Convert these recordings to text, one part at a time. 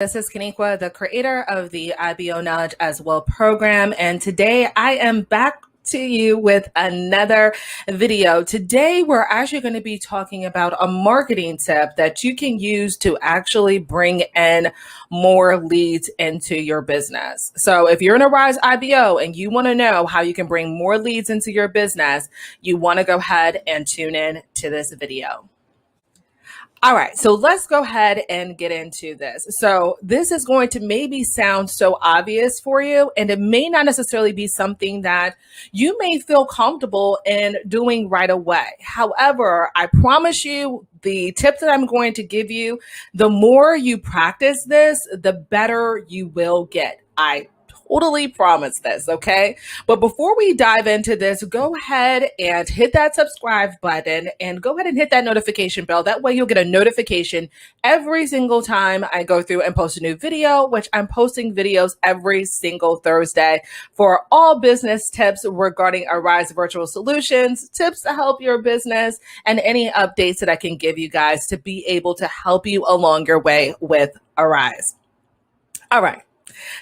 This is Kaniqua, the creator of the IBO Knowledge as Well program, and today I am back to you with another video. Today we're actually going to be talking about a marketing tip that you can use to actually bring in more leads into your business. So if you're in a Rise IBO and you want to know how you can bring more leads into your business, you want to go ahead and tune in to this video. All right, so let's go ahead and get into this. So this is going to maybe sound so obvious for you, and it may not necessarily be something that you may feel comfortable in doing right away. However, I promise you, the tip that I'm going to give you, the more you practice this, the better you will get. I totally promise this, okay? But before we dive into this, go ahead and hit that subscribe button and go ahead and hit that notification bell. That way you'll get a notification every single time I go through and post a new video, which I'm posting videos every single Thursday for all business tips regarding Arise Virtual Solutions, tips to help your business, and any updates that I can give you guys to be able to help you along your way with Arise. All right.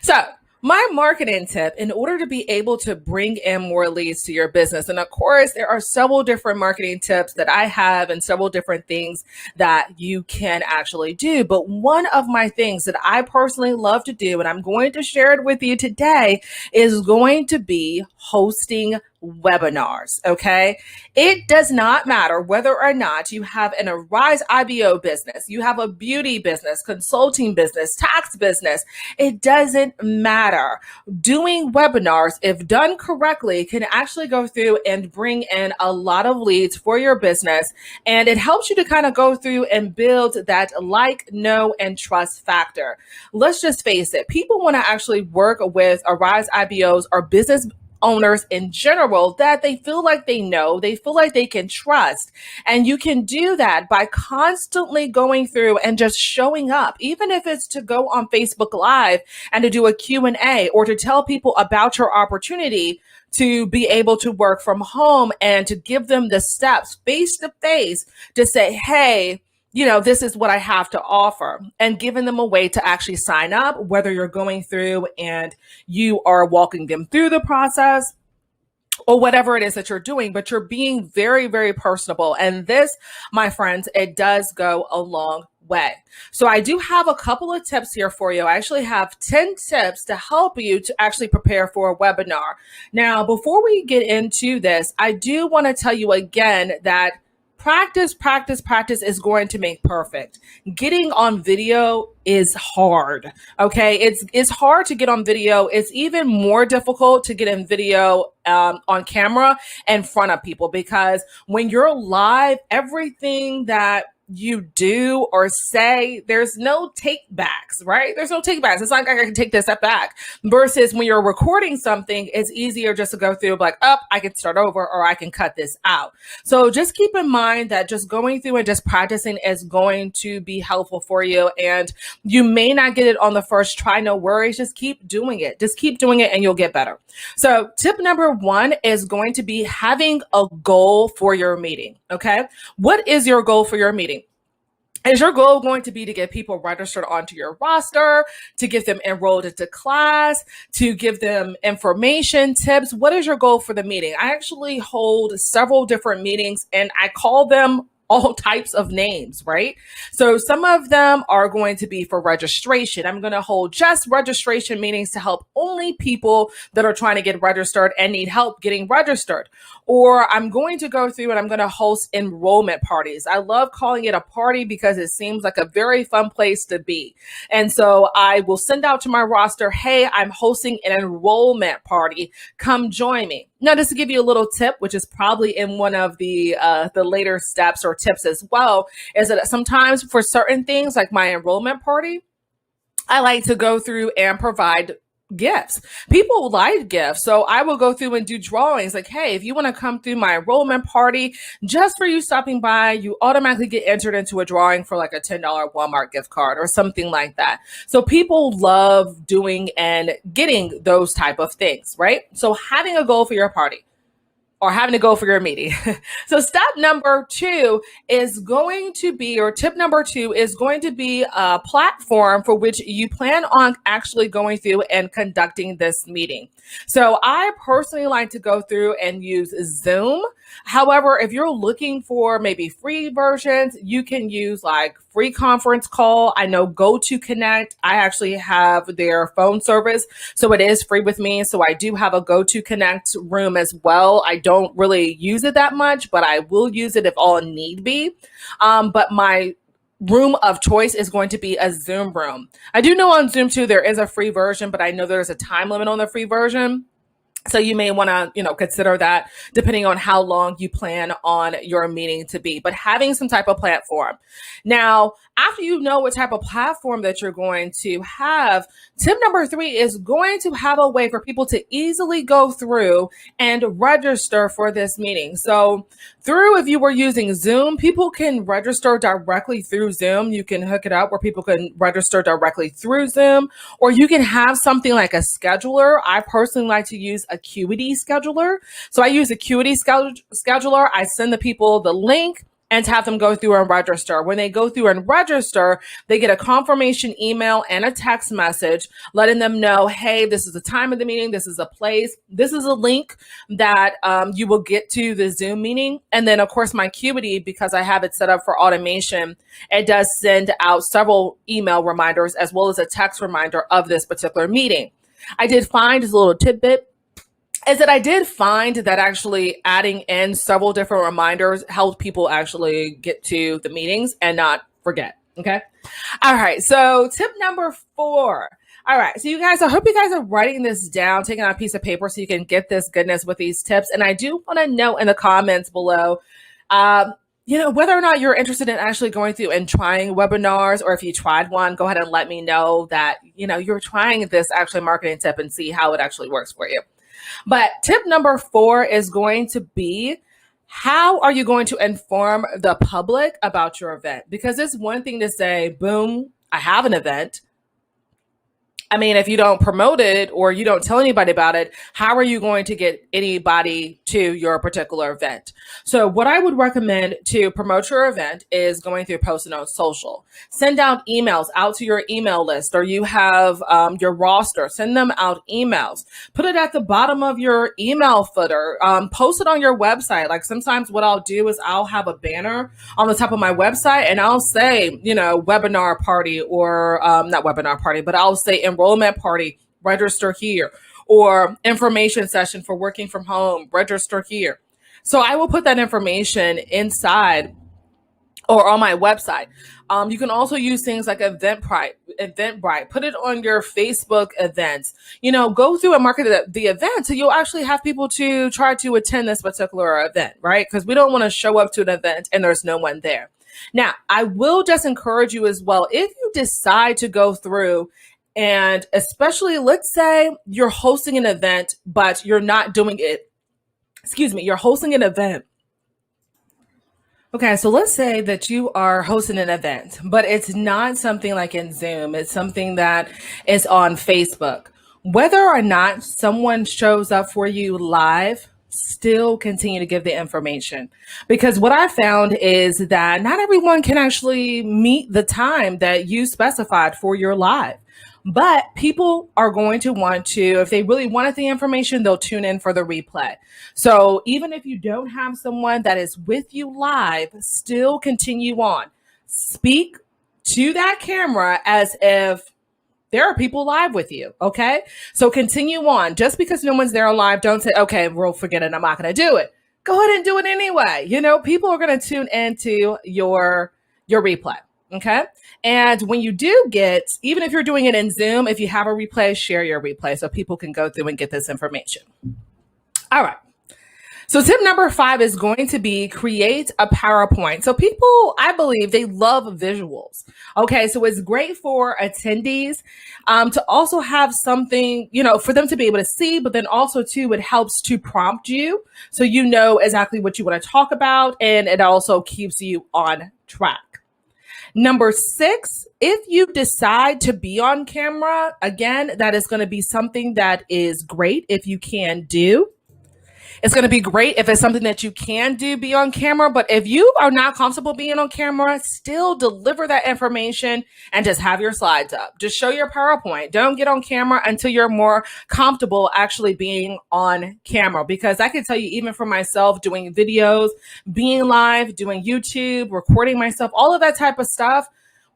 So my marketing tip in order to be able to bring in more leads to your business. And of course, there are several different marketing tips that I have and several different things that you can actually do. But one of my things that I personally love to do, and I'm going to share it with you today, is going to be hosting webinars. Okay. It does not matter whether or not you have an Arise IBO business, you have a beauty business, consulting business, tax business. It doesn't matter. Doing webinars, if done correctly, can actually go through and bring in a lot of leads for your business. And it helps you to kind of go through and build that like, know, and trust factor. Let's just face it. People want to actually work with Arise IBOs or business owners in general that they feel like they know, they feel like they can trust. And you can do that by constantly going through and just showing up, even if it's to go on Facebook Live and to do a Q&A or to tell people about your opportunity to be able to work from home and to give them the steps face to face to say, hey, this is what I have to offer, and giving them a way to actually sign up, whether you're going through and you are walking them through the process or whatever it is that you're doing, but you're being very, very personable. And this, my friends, it does go a long way. So I do have a couple of tips here for you. I actually have 10 tips to help you to actually prepare for a webinar. Now, before we get into this, I do want to tell you again that practice is going to make perfect. Getting on video is hard. Okay. It's hard to get on video. It's even more difficult to get in video on camera in front of people, because when you're live, everything that you do or say, there's no take backs, right? There's no take backs. It's not like I can take this step back. Versus when you're recording something, it's easier just to go through like, I can start over or I can cut this out. So just keep in mind that just going through and just practicing is going to be helpful for you. And you may not get it on the first try. No worries. Just keep doing it. Just keep doing it and you'll get better. So tip number 1 is going to be having a goal for your meeting. Okay. What is your goal for your meeting? Is your goal going to be to get people registered onto your roster, to get them enrolled into class, to give them information, tips? What is your goal for the meeting? I actually hold several different meetings and I call them all types of names, right? So some of them are going to be for registration. I'm going to hold just registration meetings to help only people that are trying to get registered and need help getting registered. Or I'm going to go through and I'm going to host enrollment parties. I love calling it a party because it seems like a very fun place to be. And so I will send out to my roster, hey, I'm hosting an enrollment party. Come join me. Now, just to give you a little tip, which is probably in one of the later steps or tips as well, is that sometimes for certain things like my enrollment party, I like to go through and provide gifts. People like gifts. So I will go through and do drawings like, hey, if you want to come through my enrollment party, just for you stopping by, you automatically get entered into a drawing for like a $10 Walmart gift card or something like that. So people love doing and getting those type of things, right? So having a goal for your party. or having to go for your meeting. So step number two is going to be, or tip number two is going to be a platform for which you plan on actually going through and conducting this meeting. So I personally like to go through and use Zoom. However, if you're looking for maybe free versions, you can use like free conference call. I know GoToConnect. I actually have their phone service, so it is free with me. So I do have a GoToConnect room as well. I don't really use it that much, but I will use it if all need be. But my room of choice is going to be a Zoom room. I do know on Zoom too, there is a free version, but I know there's a time limit on the free version. So you may want to, consider that depending on how long you plan on your meeting to be, but having some type of platform. Now, after you know what type of platform that you're going to have, tip number three is going to have a way for people to easily go through and register for this meeting. So if you were using Zoom, people can register directly through Zoom. You can hook it up where people can register directly through Zoom, or you can have something like a scheduler. I personally like to use Acuity scheduler. So I use Acuity scheduler. I send the people the link and to have them go through and register. When they go through and register, they get a confirmation email and a text message letting them know, hey, this is the time of the meeting. This is a place. This is a link that you will get to the Zoom meeting. And then, of course, my Acuity, because I have it set up for automation, it does send out several email reminders as well as a text reminder of this particular meeting. I did find, as a little tidbit, is that I did find that actually adding in several different reminders helped people actually get to the meetings and not forget. Okay. All right. So tip number four. All right. So you guys, I hope you guys are writing this down, taking out a piece of paper so you can get this goodness with these tips. And I do want to know in the comments below, whether or not you're interested in actually going through and trying webinars, or if you tried one, go ahead and let me know that, you're trying this actually marketing tip and see how it actually works for you. But tip number four is going to be, how are you going to inform the public about your event? Because it's one thing to say, boom, I have an event. I mean, if you don't promote it or you don't tell anybody about it, how are you going to get anybody to your particular event? So what I would recommend to promote your event is going through posting on social. Send out emails out to your email list, or you have your roster. Send them out emails. Put it at the bottom of your email footer. Post it on your website. Like sometimes what I'll do is I'll have a banner on the top of my website and I'll say, webinar party, or not webinar party, but I'll say enrollment party, register here, or information session for working from home, register here. So I will put that information inside or on my website. You can also use things like Eventbrite, put it on your Facebook events, go through and market the event so you'll actually have people to try to attend this particular event, right? Because we don't want to show up to an event and there's no one there. Now, I will just encourage you as well, if you decide to go through and especially, let's say you're hosting an event, but you're not doing it. You're hosting an event. Okay, so let's say that you are hosting an event, but it's not something like in Zoom. It's something that is on Facebook. Whether or not someone shows up for you live, still continue to give the information, because what I found is that not everyone can actually meet the time that you specified for your live. But people are going to want to, if they really wanted the information, they'll tune in for the replay. So even if you don't have someone that is with you live, still continue on. Speak to that camera as if there are people live with you. Okay. So continue on. Just because no one's there live, don't say, okay, we'll forget it, I'm not going to do it. Go ahead and do it anyway. People are going to tune into your replay. Okay. And when you do even if you're doing it in Zoom, if you have a replay, share your replay so people can go through and get this information. All right. So tip number 5 is going to be create a PowerPoint. So people, I believe, they love visuals. Okay, so it's great for attendees to also have something, for them to be able to see, but then also too, it helps to prompt you so you know exactly what you want to talk about, and it also keeps you on track. Number 6, if you decide to be on camera, again, that is going to be something that is great if you can do. It's going to be great if it's something that you can do, be on camera. But if you are not comfortable being on camera, still deliver that information and just have your slides up. Just show your PowerPoint. Don't get on camera until you're more comfortable actually being on camera. Because I can tell you, even for myself, doing videos, being live, doing YouTube, recording myself, all of that type of stuff,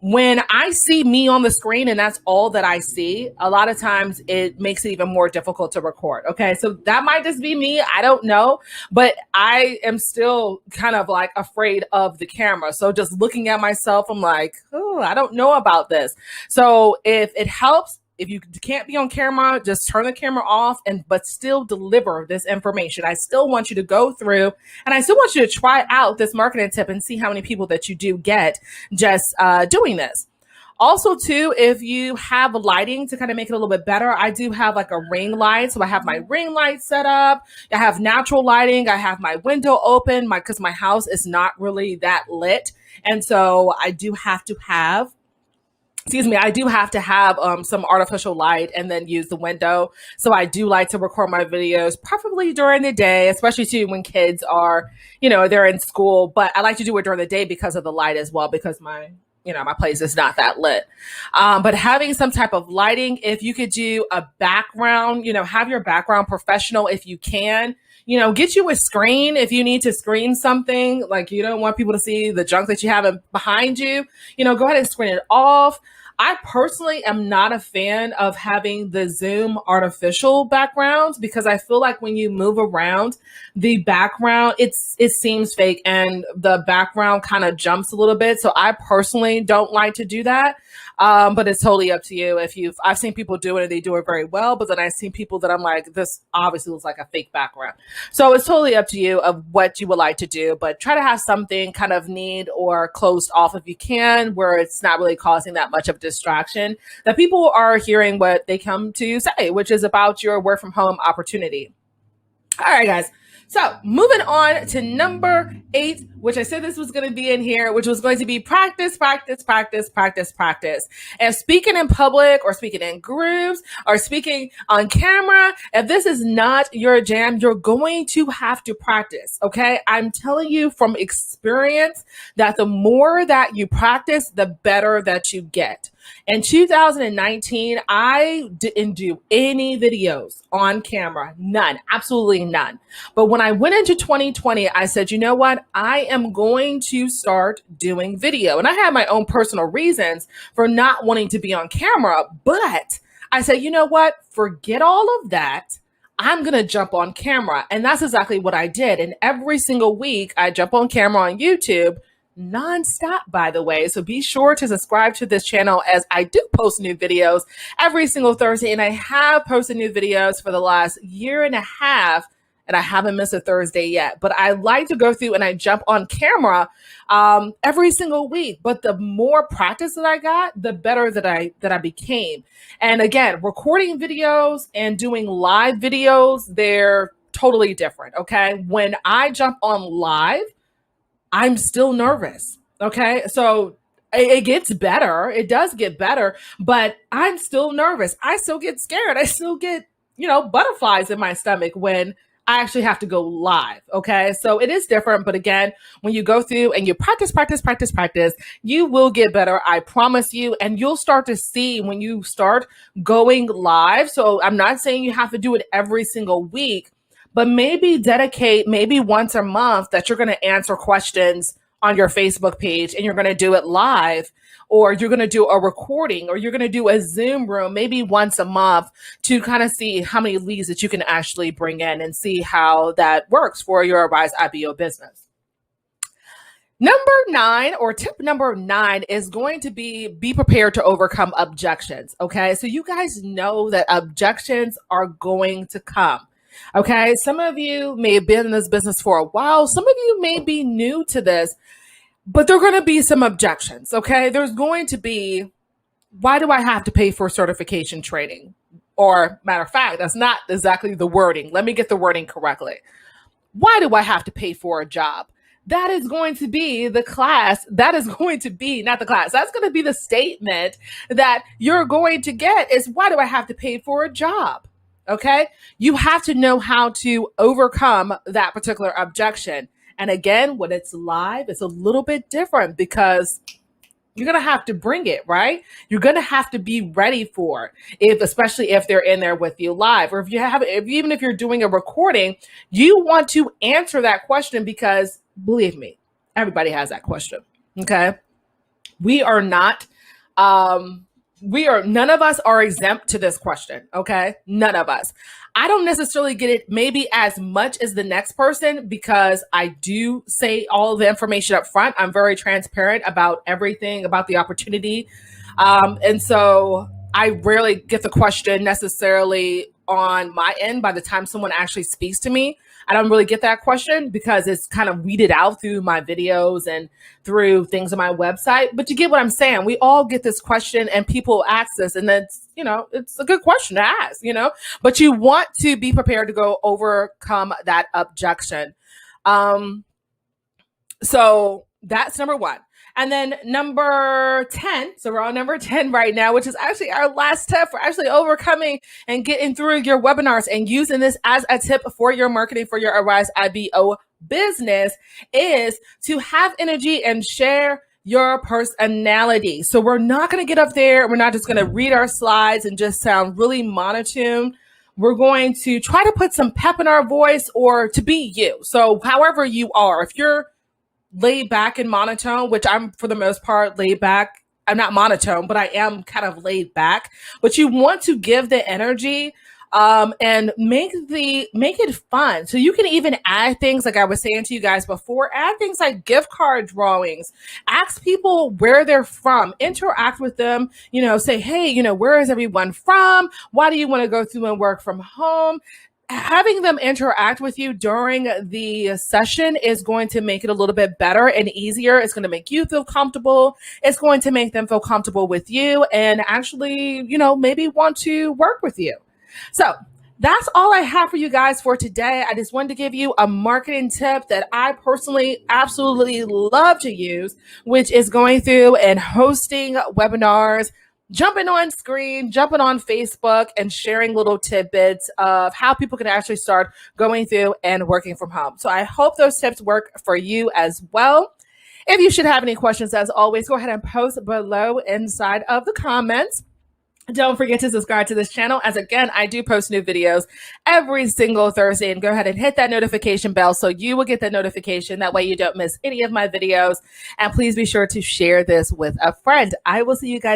when I see me on the screen and that's all that I see, a lot of times it makes it even more difficult to record. Okay. So that might just be me. I don't know, but I am still kind of like afraid of the camera. So just looking at myself, I'm like, oh, I don't know about this. So if it helps, if you can't be on camera, just turn the camera off but still deliver this information. I still want you to go through and I still want you to try out this marketing tip and see how many people that you do get just doing this. Also, too, if you have lighting to kind of make it a little bit better, I do have like a ring light. So I have my ring light set up. I have natural lighting. I have my window open because my house is not really that lit. And so I do have to have some artificial light and then use the window. So I do like to record my videos, preferably during the day, especially too when kids are, they're in school. But I like to do it during the day because of the light as well, because my place is not that lit. But having some type of lighting, if you could do a background, have your background professional if you can. Get you a screen if you need to screen something, like you don't want people to see the junk that you have behind you, go ahead and screen it off. I personally am not a fan of having the Zoom artificial backgrounds because I feel like when you move around the background, it seems fake and the background kind of jumps a little bit. So I personally don't like to do that. But it's totally up to you. I've seen people do it and they do it very well, but then I've seen people that I'm like, this obviously looks like a fake background. So it's totally up to you of what you would like to do, but try to have something kind of neat or closed off if you can, where it's not really causing that much of distraction, that people are hearing what they come to say, which is about your work from home opportunity. All right, guys. So moving on to number 8, which I said this was going to be in here, which was going to be practice, practice, practice, practice, practice. And speaking in public or speaking in groups or speaking on camera, if this is not your jam, you're going to have to practice. Okay. I'm telling you from experience that the more that you practice, the better that you get. In 2019, I didn't do any videos on camera, none, absolutely none. But when I went into 2020, I said, you know what? I am going to start doing video. And I had my own personal reasons for not wanting to be on camera, but I said, you know what? Forget all of that. I'm going to jump on camera. And that's exactly what I did. And every single week I jump on camera on YouTube, nonstop, by the way. So be sure to subscribe to this channel as I do post new videos every single Thursday. And I have posted new videos for the last year and a half, and I haven't missed a Thursday yet. But I like to go through and I jump on camera every single week. But the more practice that I got, the better that I became. And again, recording videos and doing live videos, they're totally different. Okay. When I jump on live, I'm still nervous. Okay. So it gets better. It does get better, but I'm still nervous. I still get scared. I still get, butterflies in my stomach when I actually have to go live. Okay. So it is different. But again, when you go through and you practice, practice, practice, practice, you will get better. I promise you. And you'll start to see when you start going live. So I'm not saying you have to do it every single week, but maybe dedicate once a month that you're going to answer questions on your Facebook page and you're going to do it live, or you're going to do a recording, or you're going to do a Zoom room maybe once a month to kind of see how many leads that you can actually bring in and see how that works for your Rise IBO business. Number 9, or tip number 9, is going to be prepared to overcome objections. Okay. So you guys know that objections are going to come. Okay. Some of you may have been in this business for a while. Some of you may be new to this, but there are going to be some objections. Okay. There's going to be, why do I have to pay for certification training? Or matter of fact, that's not exactly the wording. Let me get the wording correctly. Why do I have to pay for a job? That is going to be the class. That is going to be not the class. That's going to be the statement that you're going to get is, why do I have to pay for a job? Okay. You have to know how to overcome that particular objection. And again, when it's live, it's a little bit different because you're going to have to bring it, right? You're going to have to be ready for it, especially if they're in there with you live, or even if you're doing a recording, you want to answer that question because believe me, everybody has that question. Okay. We are not, none of us are exempt to this question. Okay. None of us. I don't necessarily get it maybe as much as the next person because I do say all the information up front. I'm very transparent about everything, about the opportunity. And so I rarely get the question necessarily on my end by the time someone actually speaks to me. I don't really get that question because it's kind of weeded out through my videos and through things on my website. But you get what I'm saying? We all get this question and people ask this, and that's, it's a good question to ask, but you want to be prepared to go overcome that objection. So that's number one. And then number 10, so we're on number 10 right now, which is actually our last tip for actually overcoming and getting through your webinars and using this as a tip for your marketing for your Arise IBO business, is to have energy and share your personality. So we're not going to get up there. We're not just going to read our slides and just sound really monotone. We're going to try to put some pep in our voice or to be you. So however you are, if you're laid back and monotone, which I'm for the most part laid back. I'm not monotone, but I am kind of laid back. But you want to give the energy and make it fun. So you can even add things like I was saying to you guys before, add things like gift card drawings, ask people where they're from, interact with them, say, hey, where is everyone from? Why do you want to go through and work from home? Having them interact with you during the session is going to make it a little bit better and easier. It's going to make you feel comfortable. It's going to make them feel comfortable with you and actually, maybe want to work with you. So that's all I have for you guys for today. I just wanted to give you a marketing tip that I personally absolutely love to use, which is going through and hosting webinars, jumping on screen, jumping on Facebook, and sharing little tidbits of how people can actually start going through and working from home. So I hope those tips work for you as well. If you should have any questions, as always, go ahead and post below inside of the comments. Don't forget to subscribe to this channel, as again, I do post new videos every single Thursday, and go ahead and hit that notification bell so you will get the notification. That way you don't miss any of my videos. And please be sure to share this with a friend. I will see you guys